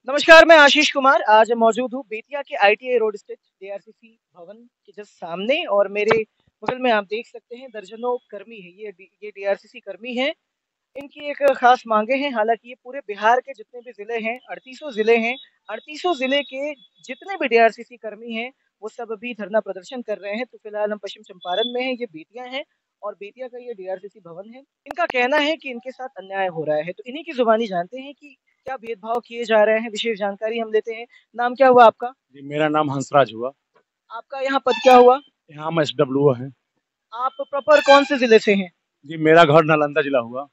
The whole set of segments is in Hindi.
नमस्कार, मैं आशीष कुमार। आज मौजूद हूँ बेतिया के आईटीआई रोड स्थित डीआरसीसी भवन के जस्ट सामने और मेरे बगल में आप देख सकते हैं दर्जनों कर्मी है। ये डीआरसीसी कर्मी हैं। इनकी एक खास मांगे हैं। हालांकि ये पूरे बिहार के जितने भी जिले हैं, 3800 जिले हैं, 3800 जिले के जितने भी डीआरसीसी कर्मी हैं, वो सब अभी धरना प्रदर्शन कर रहे हैं। तो फिलहाल हम पश्चिम चंपारण में हैं, ये बेतिया है और बेतिया का ये डीआरसीसी भवन है। इनका कहना है कि इनके साथ अन्याय हो रहा है, तो इन्हीं की जुबानी जानते हैं कि क्या भेदभाव किए जा रहे हैं। विशेष जानकारी हम लेते हैं। नाम क्या हुआ आपका? जी, मेरा नाम हंसराज हुआ। आपका यहाँ पद क्या हुआ? यहाँ हम एसडब्ल्यू है। आप प्रॉपर कौन से जिले से हैं? जी, मेरा घर नालंदा जिला हुआ।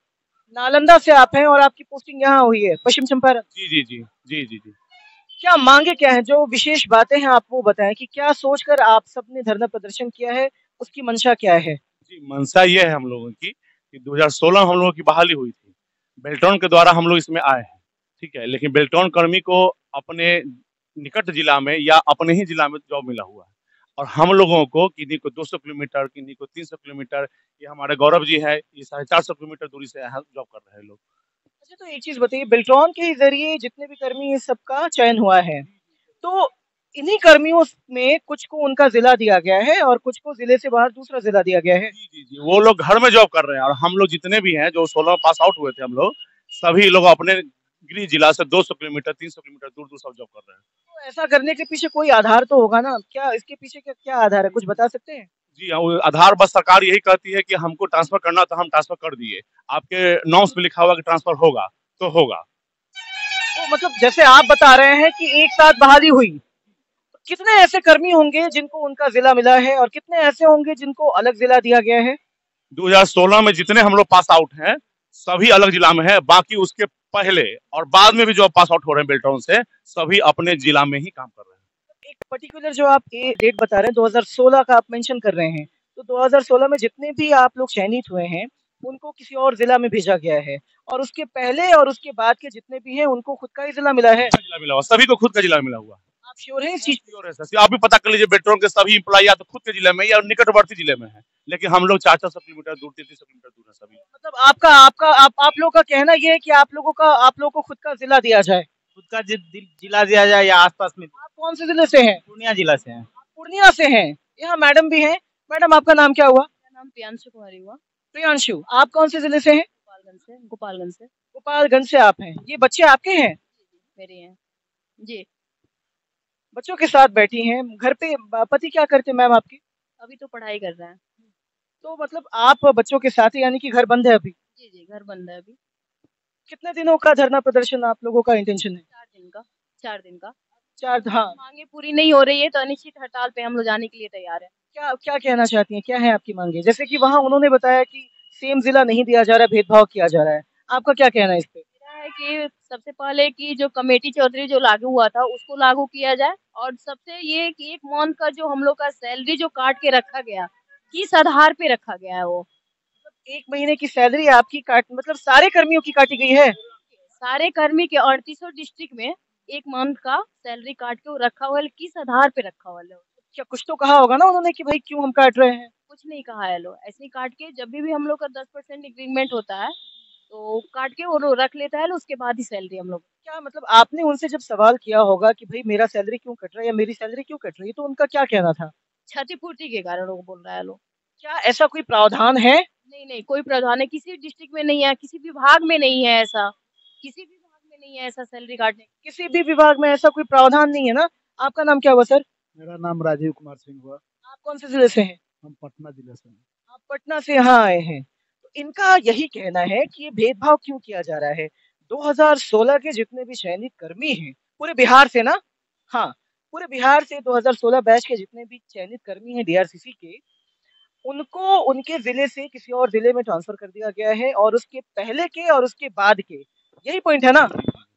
नालंदा से आप हैं और आपकी पोस्टिंग यहाँ हुई है पश्चिम चंपारण। जी जी जी जी जी जी। क्या मांगे क्या है, जो विशेष बातें हैं आप वो बताएं कि क्या सोचकर आप सबने धरना प्रदर्शन किया है, उसकी मंशा क्या है? जी, मंशा ये है हम लोगों की कि 2016 हम लोगों की बहाली हुई थी। बेल्ट्रॉन के द्वारा हम लोग इसमें आए हैं, ठीक है। लेकिन बेल्ट्रॉन कर्मी को अपने निकट जिला में या अपने ही जिला में जॉब मिला हुआ है और हम लोगों को किन्हीं को 200 किलोमीटर, किन्हीं को 300 किलोमीटर। ये हमारे गौरव जी है, ये 450 किलोमीटर दूरी से यहाँ जॉब कर रहे हैं लोग। अच्छा, तो एक चीज बताइए, बेल्ट्रॉन के जरिए जितने भी कर्मी हैं सबका चयन हुआ है, तो इन्हीं कर्मियों में कुछ को उनका जिला दिया गया है और कुछ को जिले से बाहर दूसरा जिला दिया गया है। जी जी जी, वो लोग घर में जॉब कर रहे हैं और हम लोग जितने भी हैं जो 16 पास आउट हुए थे हम लोग, सभी लोग अपने गृह जिला से 200 किलोमीटर 300 किलोमीटर दूर दूर सब जॉब कर रहे हैं। तो ऐसा करने के पीछे कोई आधार तो होगा ना? क्या इसके पीछे क्या क्या आधार है, कुछ बता सकते हैं? जी हाँ, वो आधार बस सरकार यही कहती है कि हमको ट्रांसफर करना तो हम ट्रांसफर कर दिए। आपके नॉर्म्स में लिखा हुआ कि ट्रांसफर होगा तो होगा। तो मतलब जैसे आप बता रहे हैं कि एक साथ बहाली हुई, तो कितने ऐसे कर्मी होंगे जिनको उनका जिला मिला है और कितने ऐसे होंगे जिनको अलग जिला दिया गया है? 2016 में जितने हम लोग पास आउट हैं सभी अलग जिला में है। बाकी उसके पहले और बाद में भी जो पास आउट हो रहे हैं बेल्ट्रॉन से, सभी अपने जिला में ही काम कर रहे हैं। एक पर्टिकुलर जो आप डेट बता रहे हैं 2016 का आप मेंशन कर रहे हैं, तो 2016 में जितने भी आप लोग चयनित हुए हैं उनको किसी और जिला में भेजा गया है और उसके पहले और उसके बाद के जितने भी हैं उनको खुद का ही जिला मिला है। जिला मिला हुआ, सभी को खुद का जिला मिला हुआ। आप श्योर हैं इस चीज? श्योर है सर, आप भी पता कर लीजिए। बेल्ट्रॉन के सभी एम्प्लॉय या तो खुद के जिले में या निकटवर्ती जिले में है, लेकिन हम लोग 400 किलोमीटर दूर, 300 किलोमीटर दूर है सभी। मतलब आपका आपका आप लोग का कहना ये है कि आप लोगों को खुद का जिला दिया जाए। खुद का जिला दिया जाए या आसपास में। आप कौन से जिले से हैं? पूर्णिया जिला से हैं। पूर्णिया से हैं। यहाँ मैडम भी हैं। मैडम, आपका नाम क्या हुआ? मेरा नाम प्रियांशु कुमारी हुआ। प्रियांशु, आप कौन से जिले से हैं? गोपालगंज से। गोपालगंज से आप हैं। ये बच्चे आपके हैं? मेरे हैं जी। बच्चों के साथ बैठी हैं घर पे। पति क्या करते हैं मैम आपके? अभी तो पढ़ाई कर रहे हैं। तो मतलब आप बच्चों के साथ ही, यानी कि घर बंद है अभी? जी जी, घर बंद है अभी। कितने दिनों का धरना प्रदर्शन आप लोगों का इंटेंशन है? 4 दिन का। 4 दिन का। चार, हाँ। मांगे पूरी नहीं हो रही है तो अनिश्चित हड़ताल पे हम लोग जाने के लिए तैयार है। क्या क्या कहना चाहती हैं, क्या है आपकी मांगे? जैसे कि वहाँ उन्होंने बताया कि सेम जिला नहीं दिया जा रहा है, भेदभाव किया जा रहा है। आपका क्या कहना है इस पे? मेरा है कि सबसे पहले कि जो कमेटी चौधरी जो लागू हुआ था उसको लागू किया जाए, और सबसे ये कि 1 मंथ का जो हम लोग का सैलरी जो काट के रखा गया, किस आधार पे रखा गया है वो। 1 महीने की सैलरी आपकी काट, मतलब सारे कर्मियों की काटी गई है? सारे कर्मी के 3800 डिस्ट्रिक्ट में 1 मंथ का सैलरी काट के वो रखा हुआ है, किस आधार पे रखा हुआ है? क्या कुछ तो कहा होगा ना उन्होंने कि भाई क्यों हम काट रहे हैं? कुछ नहीं कहा है लोग, ऐसे ही काट के जब भी हम लोग का 10% इंक्रीमेंट होता है तो काट के वो लोग रख लेता है, उसके बाद ही सैलरी हम लोग। क्या मतलब आपने उनसे जब सवाल किया होगा कि भाई मेरा सैलरी क्यों कट रहा है या मेरी सैलरी क्यों कट रही है, तो उनका क्या कहना था? क्षतिपूर्ति के कारण लोग बोल रहा है लोग। क्या ऐसा कोई प्रावधान है? नहीं नहीं, कोई प्रावधान है किसी डिस्ट्रिक्ट में नहीं है, किसी विभाग में नहीं है ऐसा, किसी विभाग में नहीं है ऐसा सैलरी काटने। किसी भी विभाग में ऐसा कोई प्रावधान नहीं है ना? आपका नाम क्या हुआ सर? मेरा नाम राजीव कुमार सिंह हुआ। आप कौन से जिले से हैं? हम पटना जिले से हैं। आप पटना से यहाँ आए हैं। तो इनका यही कहना है कि ये भेदभाव क्यों किया जा रहा है। 2016 के जितने भी चयनित कर्मी हैं पूरे बिहार से ना, हाँ, पूरे बिहार से 2016 बैच के जितने भी चयनित कर्मी हैं डीआरसीसी के, उनको उनके जिले से किसी और जिले में ट्रांसफर कर दिया गया है और उसके पहले के और उसके बाद के, यही पॉइंट है ना?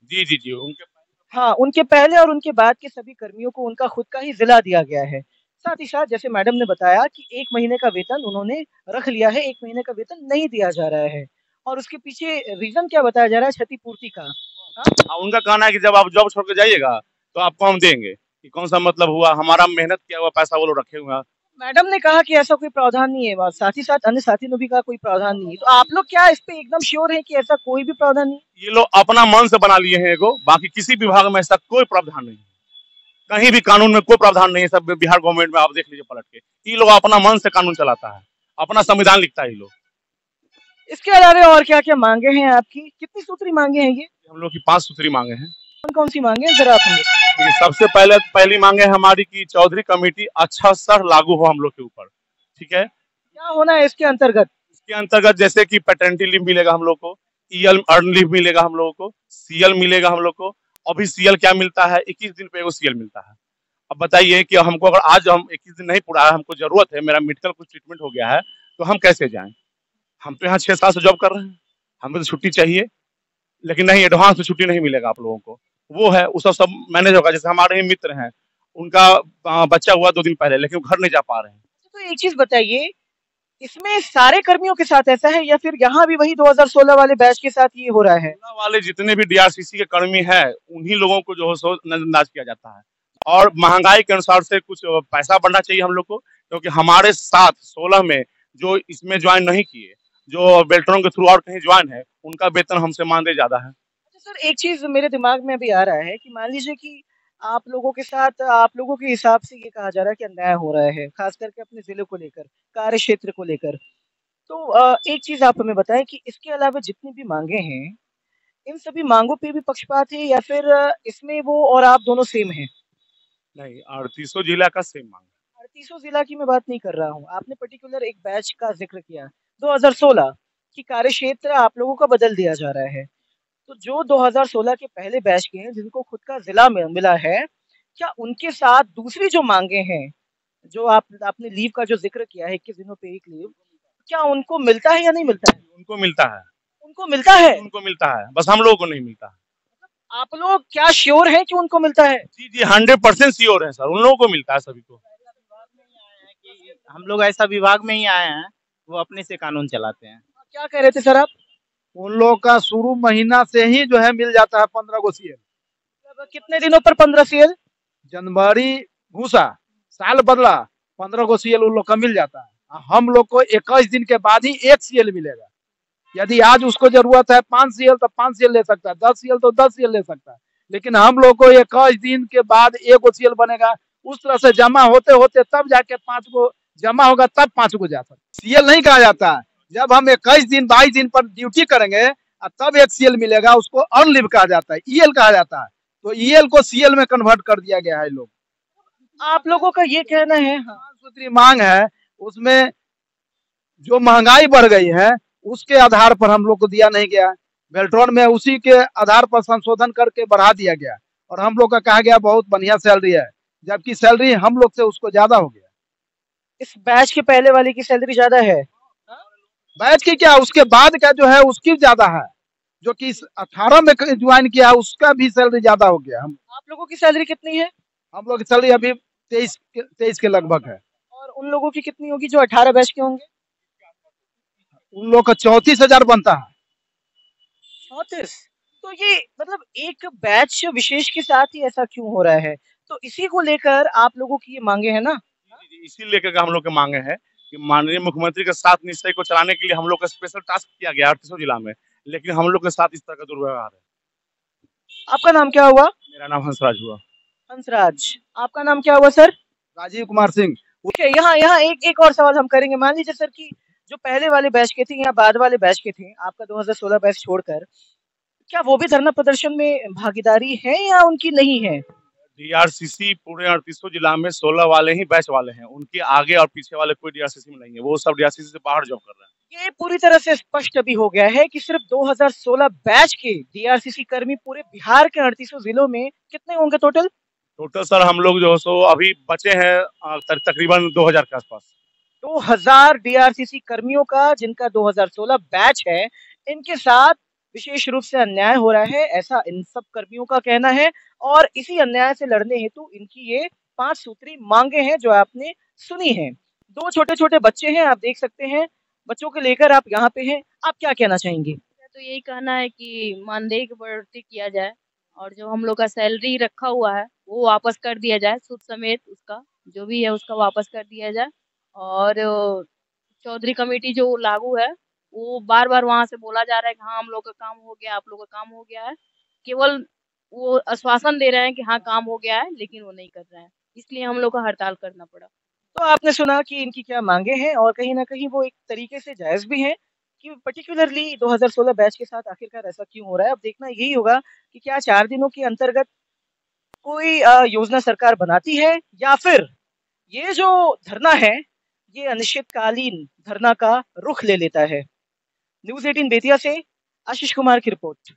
जी जी जी, उनके हाँ, उनके पहले और उनके बाद के सभी कर्मियों को उनका खुद का ही जिला दिया गया है। साथ ही साथ जैसे मैडम ने बताया कि 1 महीने का वेतन उन्होंने रख लिया है, 1 महीने का वेतन नहीं दिया जा रहा है और उसके पीछे रीजन क्या बताया जा रहा है? क्षतिपूर्ति का। हाँ? उनका कहना है कि जब आप जॉब छोड़ के जाइएगा तो आपको हम देंगे। कि कौन सा मतलब हुआ, हमारा मेहनत किया हुआ पैसा वो लोग रखे हुए हैं, मैडम ने कहा कि ऐसा कोई प्रावधान नहीं है, साथ ही साथ अन्य साथियों ने भी कहा कोई प्रावधान नहीं है, तो आप लोग क्या इस पे एकदम श्योर हैं कि ऐसा कोई भी प्रावधान नहीं है? ये लोग अपना मन से बना लिए हैं एगो, बाकी किसी विभाग में ऐसा कोई प्रावधान नहीं है, कहीं भी कानून में कोई प्रावधान नहीं है। सब बिहार गवर्नमेंट में आप देख लीजिए पलट के, ये लोग अपना मन से कानून चलाता है, अपना संविधान लिखता है ये लोग। इसके अलावा और क्या क्या मांगे हैं आपकी, कितनी सूत्री मांगे हैं ये? हम लोग की 5 सूत्री मांगे हैं। कौन कौन सी मांगे हैं जरा आप हमें? देखिए, सबसे पहली मांगे है हमारी कि चौधरी कमेटी अच्छा स्तर लागू हो हम लोग के ऊपर, ठीक है। क्या होना है इसके अंतर्गत? इसके अंतर्गत जैसे कि पैटर्निटी लीव मिलेगा हम लोग को, ईएल अर्न लीव मिलेगा हम लोगों को, सीएल मिलेगा हम लोग को। अभी सीएल क्या मिलता है, 21 दिन पे एगो सीएल मिलता है। अब बताइए कि हमको अगर आज हम 21 दिन नहीं पूरा है, हमको जरूरत है, मेरा मेडिकल कुछ ट्रीटमेंट हो गया है, तो हम कैसे जाएं? हम तो यहाँ 6 साल से जॉब कर रहे हैं, हमें तो छुट्टी चाहिए, लेकिन नहीं, एडवांस में छुट्टी नहीं मिलेगा आप लोगों को। वो है, वो सब मैनेज होगा। जैसे हमारे ही मित्र हैं, उनका बच्चा हुआ 2 दिन पहले, लेकिन वो घर नहीं जा पा रहे हैं। तो एक चीज बताइए, इसमें सारे कर्मियों के साथ ऐसा है या फिर यहाँ भी वही 2016 वाले बैच के साथ ये हो रहा है? वाले जितने भी डीआरसीसी के कर्मी हैं, उन्हीं लोगों को जो है सो नजरअंदाज किया जाता है। और महंगाई के अनुसार से कुछ पैसा बढ़ना चाहिए हम लोग को, क्योंकि हमारे साथ 16 में जो इसमें ज्वाइन नहीं किए, जो बेल्ट्रॉन के थ्रू और कहीं ज्वाइन है, उनका वेतन हमसे मानदेय ज्यादा है। अच्छा सर, एक चीज मेरे दिमाग में अभी आ रहा है कि मान लीजिए कि आप लोगों के साथ, आप लोगों के हिसाब से ये कहा जा रहा है कि अन्याय हो रहा है, खास करके अपने जिले को लेकर, कार्य क्षेत्र को लेकर। तो एक चीज आप हमें बताएं कि इसके अलावा जितनी भी मांगे हैं, इन सभी मांगों पे भी पक्षपात है या फिर इसमें वो और आप दोनों सेम हैं? नहीं, 38 जिला का सेम मांग है। 38 जिला की मैं बात नहीं कर रहा हूँ, आपने पर्टिकुलर एक बैच का जिक्र किया 2016 की कार्य क्षेत्र आप लोगों का बदल दिया जा रहा है। तो जो 2016 के पहले बैच के हैं जिनको खुद का जिला मिला है, क्या उनके साथ दूसरी जो मांगे हैं, जो आपने लीव का जो जिक्र किया है 21 दिनों पे एक लीव, क्या उनको मिलता है या नहीं मिलता है? उनको मिलता है। उनको मिलता है? उनको मिलता है, बस हम लोगों को नहीं मिलता है। आप लोग क्या श्योर हैं कि उनको मिलता है? जी जी, 100% श्योर है सर, उन लोगों को मिलता है सभी को। हम लोग ऐसा विभाग में ही आए हैं, वो अपने से कानून चलाते हैं। क्या कह रहे थे सर आप? उन लोग का शुरू महीना से ही जो है मिल जाता है 15 गो सीएल। कितने दिनों पर 15 सीएल? जनवरी घुसा, साल बदला, 15 गो सीएल उन लोग का मिल जाता है। हम लोग को 21 दिन के बाद ही 1 सीएल मिलेगा। यदि आज उसको जरूरत है 5 सीएल तो 5 सीएल ले सकता है, 10 सीएल तो 10 सीएल ले सकता है, लेकिन हम लोग को 21 दिन के बाद 1 सीएल बनेगा। उस तरह से जमा होते होते तब जाके 5 गो जमा होगा, तब 5 गो जा सकता है। सीएल नहीं कहा जाता है, जब हम 21 दिन 22 दिन पर ड्यूटी करेंगे तब 1 सीएल मिलेगा, उसको अर्न लीव कहा जाता है, ईएल कहा जाता है। तो ईएल को सीएल में कन्वर्ट कर दिया गया है। लोग, आप लोगों का ये कहना है, हाँ, सूत्री मांग है, उसमें जो महंगाई बढ़ गई है उसके आधार पर हम लोग को दिया नहीं गया। बेल्ट्रॉन में उसी के आधार पर संशोधन करके बढ़ा दिया गया और हम लोग का कहा गया बहुत बढ़िया सैलरी है, जबकि सैलरी हम लोग से उसको ज्यादा हो गया। इस बैच के पहले वाले की सैलरी ज्यादा है? बैच की क्या, उसके बाद का जो है उसकी ज्यादा है। जो कि 18 में ज्वाइन किया है उसका भी सैलरी ज्यादा हो गया। हम आप लोगों की सैलरी कितनी है? हम लोग की सैलरी अभी 23 के लगभग है। और उन लोगों की कितनी होगी जो 18 बैच के होंगे? उन लोग का 34,000 बनता है। 34? तो ये मतलब एक बैच विशेष के साथ ही ऐसा क्यों हो रहा है? तो इसी को लेकर आप लोगों की ये मांगे हैं ना? इसी लेकर के हम लोग के मांगे हैं कि माननीय मुख्यमंत्री के साथ निश्चय को चलाने के लिए हम लोग का स्पेशल टास्क किया गया 38 जिला में, लेकिन हम लोग के साथ इस तरह का दुर्व्यवहार है। आपका नाम क्या हुआ? मेरा नाम हंसराज हुआ। हंसराज। आपका नाम क्या हुआ सर? राजीव कुमार सिंह। यहाँ यहाँ एक और सवाल हम करेंगे। मान लीजिए सर कि जो पहले वाले बैच के थे या बाद वाले बैच के थे, आपका 2016 बैच छोड़कर, क्या वो भी धरना प्रदर्शन में भागीदारी है या उनकी नहीं है? डीआरसीसी पूरे 38 जिला में 16 वाले ही बैच वाले हैं, उनके आगे और पीछे वाले कोई डीआरसीसी में नहीं है, वो सब डीआरसीसी से बाहर जॉब कर रहे हैं। ये पूरी तरह से स्पष्ट अभी हो गया है कि सिर्फ 2016 बैच के डीआरसीसी कर्मी पूरे बिहार के 38 जिलों में कितने होंगे टोटल? टोटल सर हम लोग जो सो अभी बचे हैं तकरीबन 2000 के आसपास। 2000 डीआरसीसी कर्मियों का, जिनका 2016 बैच है, इनके साथ विशेष रूप से अन्याय हो रहा है, ऐसा इन सब कर्मियों का कहना है। और इसी अन्याय से लड़ने हेतु इनकी ये 5 सूत्री मांगे हैं जो आपने सुनी हैं। 2 छोटे छोटे बच्चे हैं, आप देख सकते हैं, बच्चों को लेकर आप यहाँ पे हैं। आप क्या कहना चाहेंगे? तो यही कहना है कि मानदेय की बढ़ोतरी किया जाए और जो हम लोग का सैलरी रखा हुआ है वो वापस कर दिया जाए, सूद समेत उसका जो भी है उसका वापस कर दिया जाए। और चौधरी कमेटी जो लागू है वो बार-बार वहाँ से बोला जा रहा है कि हाँ, हम लोग का काम हो गया, आप लोग का काम हो गया है। केवल वो आश्वासन दे रहे हैं कि हाँ, काम हो गया है, लेकिन वो नहीं कर रहे हैं। इसलिए हम लोग को हड़ताल करना पड़ा। तो आपने सुना कि इनकी क्या मांगे हैं और कहीं न कहीं वो एक तरीके से जायज़ भी हैं कि पर्टिकुलरली 2016 बैच के साथ आखिरकार ऐसा क्यों हो रहा है? अब देखना यही होगा कि क्या 4 दिनों के अंतर्गत कोई योजना सरकार बनाती है या फिर ये जो धरना है, ये अनिश्चितकालीन धरना का रुख ले लेता है। न्यूज़ 18 बेतिया से आशीष कुमार की रिपोर्ट।